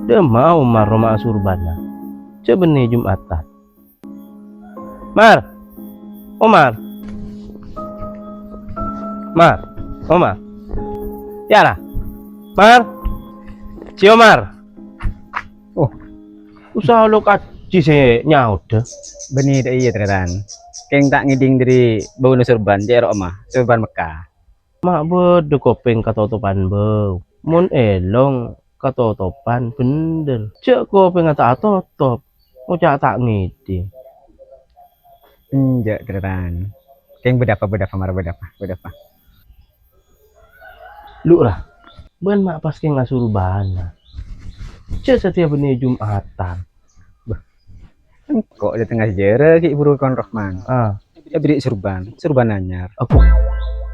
Dia mau mar Roma Surbana. Coba nih Jumatan. Mar, Omar, Mar, Omar. Ya lah, Mar, si Omar. Oh, usaha lo kaji sih nyaut deh. benih deh iya teran. Keng tak ngiding dari bau Surban, jero omah, Surban Mekah. Mak bodoh kopeng katotopan bau. Mun elong katotopan bener. Cek kopeng tak totop. Mau cak tak ngiding. Enjak teran. Keng bedapa mar bedapa. Lu lah, ben mak pas ke ngasur bana. Cek setiap benih Jumatan. Kok di tengah jere ki buru kon Rahman. Ah, Beri Surban anyar. aku.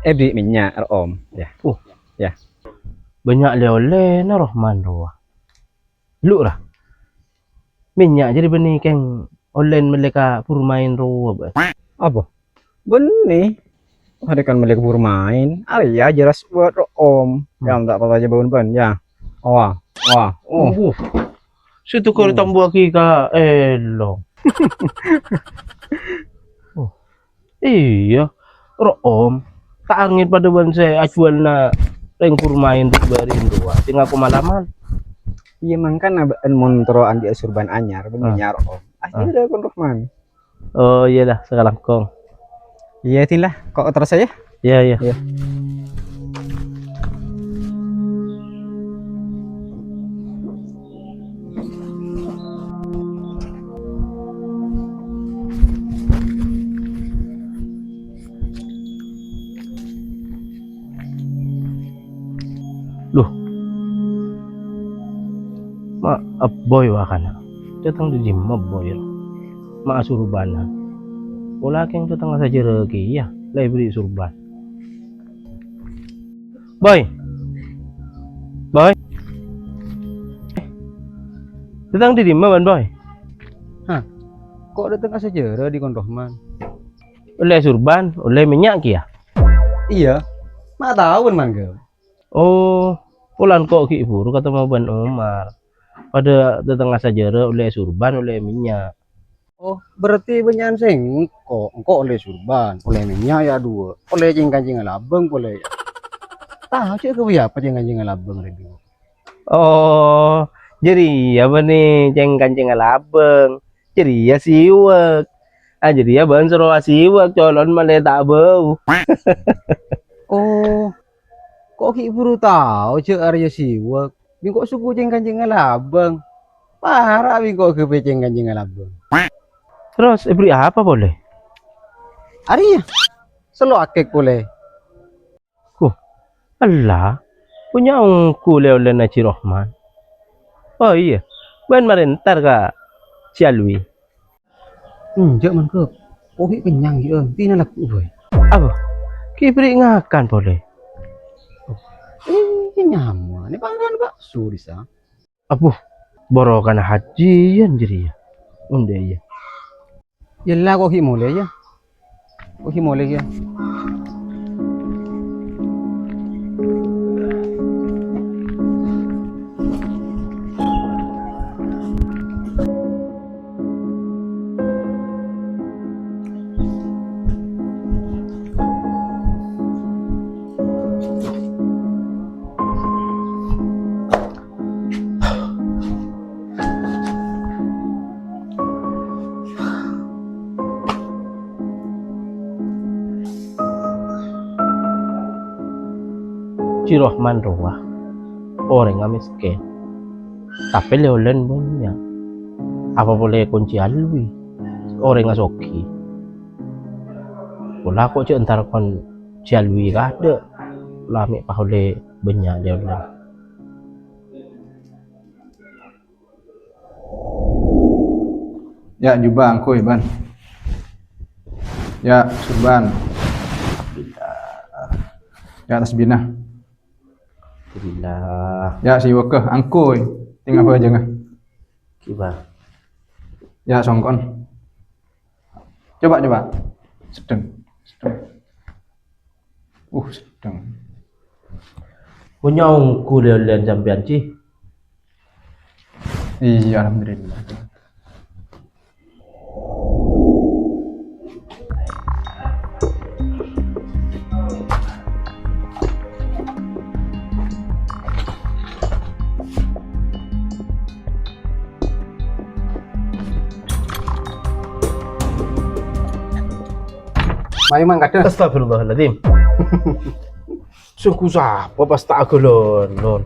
Beri minyak om. Ya. Ya. Banyak le-oleh na Rohman roh. Lu lah. Minyak jadi benih keng olen mereka purmain roh. Apa? Benih. Ada kan mereka bermain. Ya jelas buat om. Yang tak apa aja ban ya. Wah. Oh. Situ kau tambah ka elong. Oh. Iya. Roh om. Tak angin pada ban saya acuan na reng purmain barin roh. Tinggal aku malaman. Iya mang kan montro andi Surban anyar benyar om. Akhirnya kon Rahman. Oh iya dah sekarang kong. Iya tilah. Kok terus saya? Iya. Loh. Ma boy wakana. Datang di jimma boy. Ma surbana. Pola keng datang saja regi ya. Library surban. Boy. Datang di jimma ban boy. Kok datang saja di kon Rahman? Oleh surban, oleh minyak kia. Iya. Mak tahu mangga. Oh, pulan kok ki buru kata mau ban Omar. Pada datang saja oleh surban, oleh minyak. Oh, berarti benyan sing engko oleh Surban, oleh minyak ya dua. Oleh jeng-kanjeng labeng boleh. Tahu cek ke apa jeng-kanjeng labeng itu. Oh, jadi apa nih ceng-kanceng labeng. Jadi ya siwek. Jadi ya ban suruh siwek colon malah tak bau. Oh, kok ki buru tahu cek Arya siwek. Bing kok suku jeng-kanjeng labeng. Parah bing kok ke jeng-kanjeng labeng. Terus beri apa boleh? Arya selo akek boleh. Allah, punya ungku oleh Naci Rohman. Oh iya, ban marentar ka Cialwi. Enjak man ke. Kok ki kenyang ya, tina laku boy. Apa? Kibri ngakan boleh. Nyaman. Ini pangan bakso bisa. Apuh, borokan hajian jadi ya. Unde ya. Yelah kok ki mulai ya. Kok ki mulai ya. Ci Rohman roh orang miskin. Tapi leolen banyak. Apa boleh kunci alwi? Orang ngasoki. Pula kok cek entar kon Cialwi kah ada. Lami pahole banyak leolen. Ya juga angkuy ban. Ya Surban. Ya tasbinah. Alhamdulillah. Ya si wekeh angkuy. Tinggal apa aja nggak? Kiba. Ya songkon. Coba. Sedang. Sedang. Punya ungku leolen sampean ci. Iya, alhamdulillah. Mai mang kada. Astagfirullahaladzim. Sungguh siapa pas tak agolon non.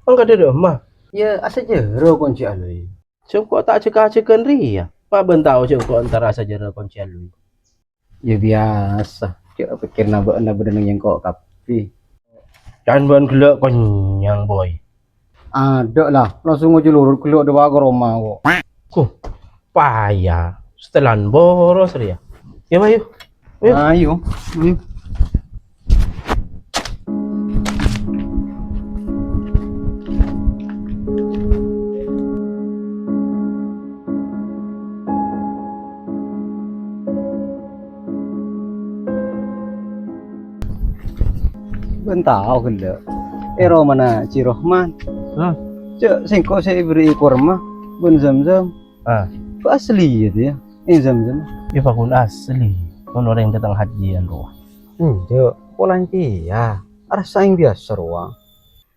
Enggak ada mah. Ya asa jero kunci alui. Sungguh tak cekak-cekan ria. Pak bentau sungguh antara saja kunci alui. Ya biasa. Cek pikir nabak bedeneng yang kok kapi. Jangan ban gelak konyang boy. Ada lah, langsung aja lurut keluar dewa ke Roma kok. Payah. Setelan boros ria. Ya Bayu. Ayo. Ayo. Ayo. Bentau gila. Ero mana Cirohman? Hah? Cek singko saya beri kurma, bun zam-zam. Ah. Kok asli gitu ya? Ini zam-zam. Ya pakun asli. Kon orang yang datang hajian roh. Cek polanci ya. Rasa yang biasa roh.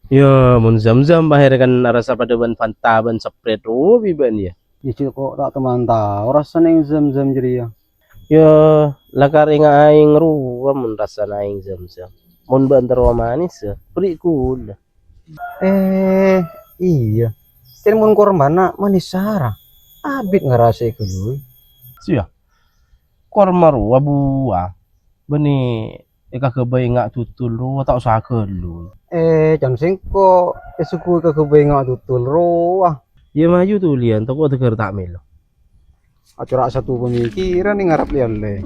Ya, mun zam-zam bahir kan rasa pada ban fanta ban spread roh biban ya. Ya cek kok tak teman tahu rasa yang zam-zam jadi ya. Ya, lakar inga aing ruwa mun rasa aing zam-zam. Mun banter manis ya, beri kula. Iya. Kan mun kormana manis sara. Abit ngerasa iku lu. Sia. Korma ruwa buah. Beni eka kebay ngak tutul ruwa tak usah kelu. Jangan singko suku ke kebenga tutul roh. Ya maju tuh lian, toko tegar tak melo. Acara satu pemikiran nih ngarap lian le.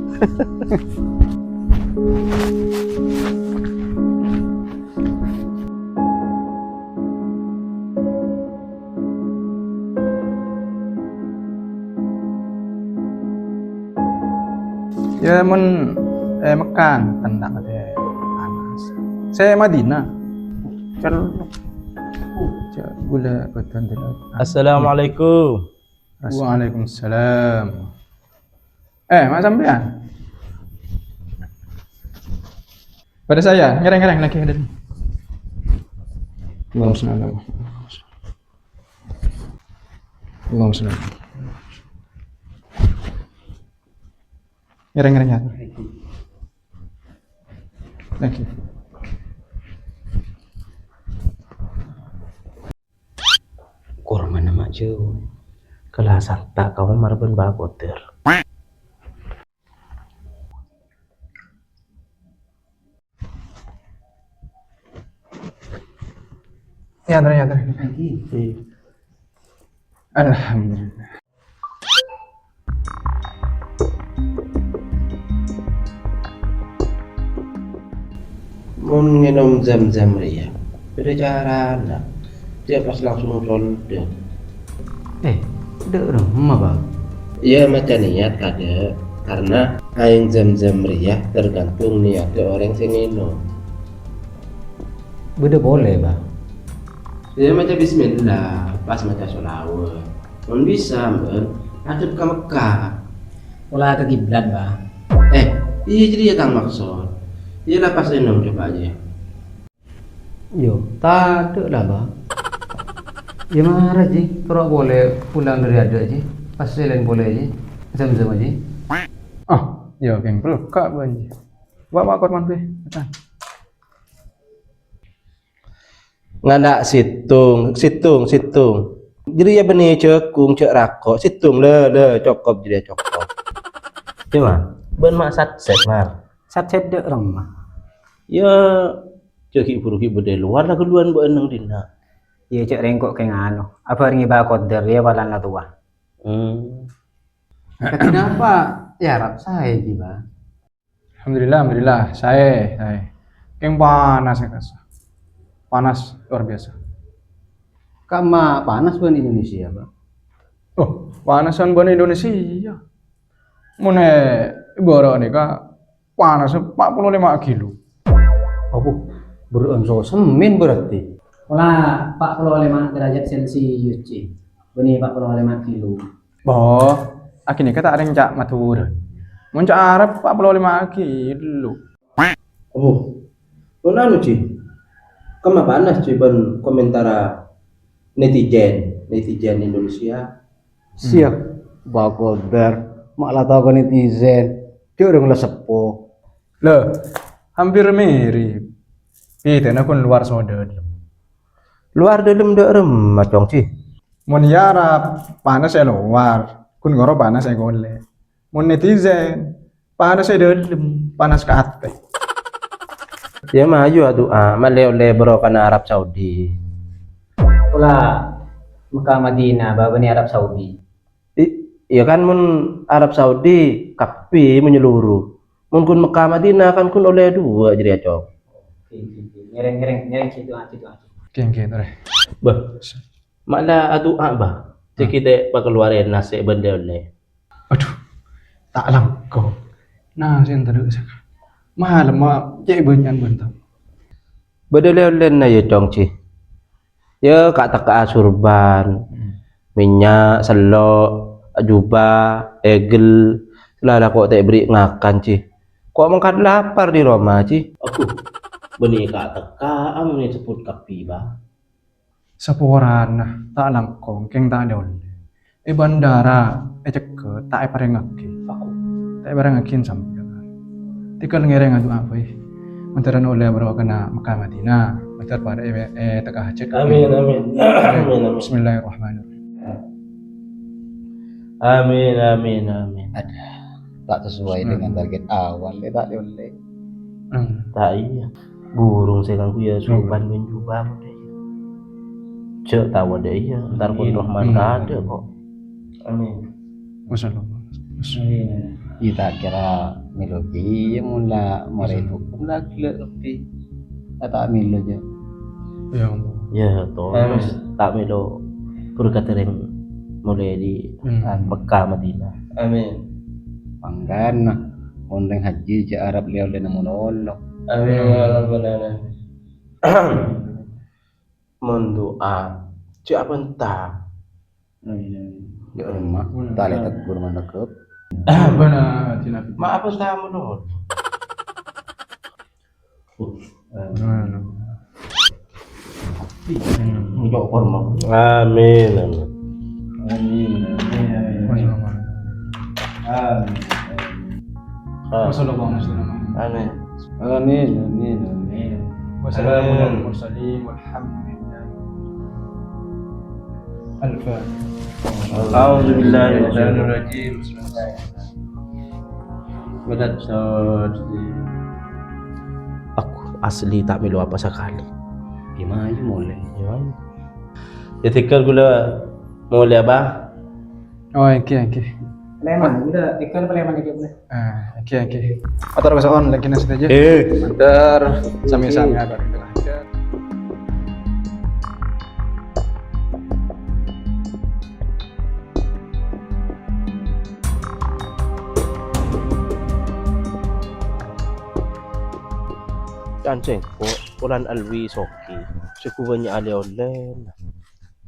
Ya mun Mekan tentang ada panas. Saya Madinah. Kalau gula betul tidak. Assalamualaikum. Waalaikumsalam. Mak sampean? Pada saya, ngereng-ngereng lagi ada. Allahumma shalli ala Muhammad. Allahumma shalli ala Muhammad. Ngereng-ngereng ya. Thank you. Korma nama jauh. Kelasan tak kamu marben bagoter. Ya, ternyata. Alhamdulillah. Mun minum zam-zam ria. Beda cara nak. Dia pas langsung solder. Dek rumah bang. Ya macam niat kada. Karena aing zam-zam ria tergantung niat orang sing minum. Beda boleh bang. Ya macam bismillah, pas macam sholawat. Mun bisa ben, hadap ke Mekah. Pola ke kiblat bah. Iya jadi ya tang maksud. Iya lah pas minum coba aja. Yo, tak ada lah bang. Ya marah je, kalau boleh pulang dari ada je. Pas lain boleh je, zam-zam aja. Ya geng pelukak banji. Bawa korban be. Ngadak situng. Jadi ya benih cekung cek rakok, situng le cokop jadi cokop. Cuma ben mak satset mar. Satset dek rumah. Ya ceki buruki bede luar lah keluan bu eneng dina. Iya cek rengkok kayak ngano. Apa ringi bakot dari ya balan lah tua. Kenapa? Ya Arab saya ji bang. Alhamdulillah. Saya. Yang panas ya kas. Panas luar biasa. Kama panas bang Indonesia bang. Oh, panasan ban Indonesia. Mune ibara nih kak panas 45 kilo. Oh, berunsur semen berarti. Pola 45 derajat Celcius. Beni 45 kilo. Boh, akhirnya kita ada yang cak matur. Muncak Arab 45 kilo. Oh, kau anu Ci? Kamu panas Ci ben komentar netizen Indonesia. Siap bakoder malah tahu kan netizen dia udah ngeles sepo. Loh, hampir mirip. Itu kun luar soda. Luar dalam dak remah cong Ci. Mun ya Arab panas ya luar, kun ngoro panas ya gole. Mun netizen panas ya dalam, panas ke ate. Ya maju atuh maleo-le bro kana Arab Saudi. Pula Mekah Madinah baba ni Arab Saudi. Iya kan mun Arab Saudi kapi menyeluruh. Mun kun Mekah Madinah kan kun oleh dua jadi cong. Ngereng situ. Keng gitu deh. Bah, malah atuh bah. Cek kita pakeluarin nasi benda oleh. Aduh, tak langkau. Nah, saya terus. Mahal mah cek banyak bentar. Bedele-le na ya cong Ci. Ya kak taka surban, minyak, selok, jubah, egel, lala kok tak beri ngakan Ci. Kok makan lapar di Roma Ci? Aku beni kak taka amun sebut kapi ba. Seporan nah, tak langkau, keng tak ada oleh. Bandara, ceket, tak pareng ngaki. Aku Tak pareng ngakin sampai. Tikal ngereng adu apa Mantaran oleh berawa kena Mekah Madinah. Mantar pada tengah hajat. Amin. Bismillahirrahmanirrahim. Amin. Tak sesuai dengan target awal tak oleh. Tak iya. Burung sekang ku ya surban menjubah deh. Cek tahu deh ya. Ntar kun Rahman ada kok. Amin. Wassalamualaikum. Kita kira milogi mula mare hukum lagi lebih tak milo aja. Ya Allah. Ya toh. Tak melo berkatering mulai di Mekah Madinah. Amin. Panggan ondeng haji je Arab leo le namun Allah. Amin ya rabbal alamin. Mendoa. Cik apa entah. Ya rumah tak le tegur mana kep. Bana tina. Maaf entah menurut. Ngejok korma. Amin. Wassalamualaikum. Amin. Amin. Wassalamu ala mursalin walhamdulillah. Al-Fatihah. A'udzu billahi minasyaitonir rajim. Bismillahirrahmanirrahim. Aku asli tak milu apa sekali. Gimana mulai? Ya tikar gula mulai apa? Oh, oke. Leman, udah tikar leman dikit boleh. Oke. Atar kesoan lagi nasi aja. Atar sami-sami agar kita lanjut. Cancing, ulan alwi soki. Cukup banyak ale-olen.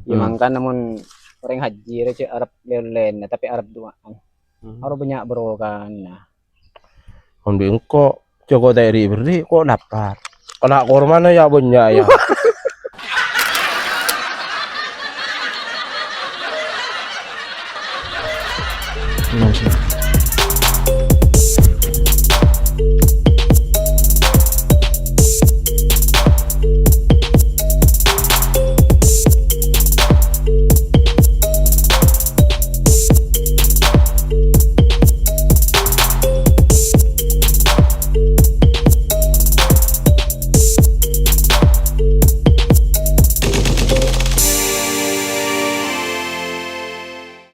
Emang kan namun orang haji receh Arab lelen tapi Arab duaan. Harus banyak bro kan. Nah. Kon bengkok, Joko dari beri kok lapar. Kena korma na ya banyak ya.